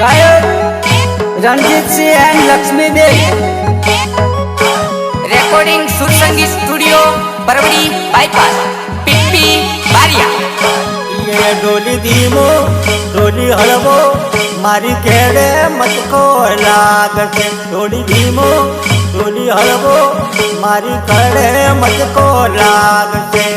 गायक Ranjit Singh and Lakshmi Dev. Recording Sur Sangeet studio बरवड़ी bypass पिप्पी बारिया। ये डोली धीमो डोली हलवो मारी केड़े मत को लागते। डोली धीमो डोली हलवो मारी केड़े मत को लागते।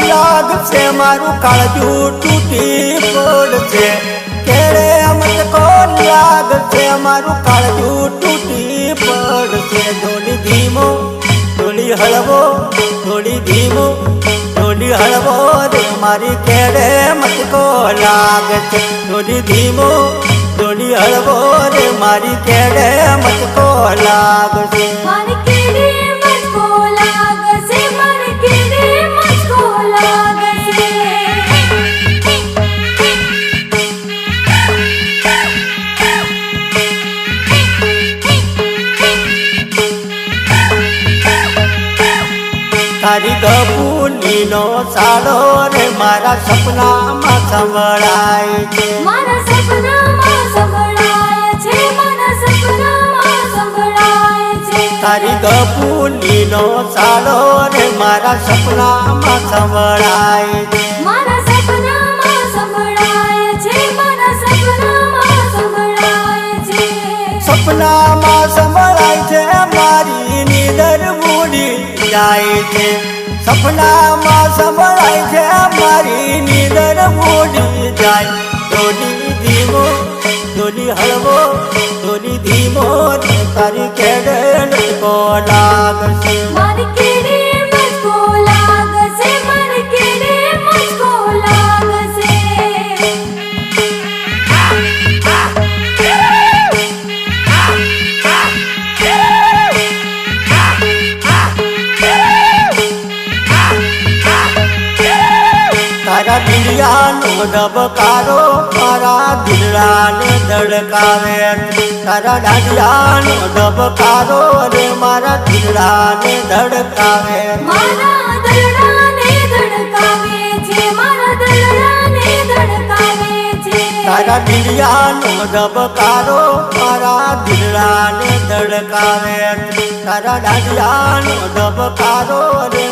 लाग से मारू काळजू टूटी पड़से। केड़े मत को लाग से मारू काळजू टूटी पड़से। डोली धीमो डोली हलवो डोली धीमो डोली हलवो रे मारी केड़े मत को लाग से। डोली धीमो डोली हलवो रे मारी केड़े मत को लाग से। तारी गपूनी नो सालो रे मारा सपना में संभळाय छे। मारा सपना में संभळाय छे। मारा सपना में संभळाय छे। तारी गपूनी नो सालो रे मारा सपना में संभळाय छे। मारा सपना में संभळाय छे। मारा सपना में संभळाय छे। सपना में संभळाय छे मारी नींदर बूढ़ी जाय छे। सपना में संभळाय छे मारी नींदर बूढ़ी जाय। डोली धीमो डोली हलवो डोली धीमो तारी केड़े को लागसे। मारी केड़े मुझको लागसे। मारी केड़े मुझको लागसे। तारा दिलिया नो डबकारो मारा दिलड़ा ने धड़कावे। तारा डालिया नो डबकारो रे मारा दिलड़ा ने धड़कावे। मारा दिलड़ा ने धड़कावे छे। मारा दिलड़ा ने धड़कावे छे। तारा दिलिया नो डबकारो मारा दिलड़ा ने धड़कावे। तारा डालिया नो डबकारो रे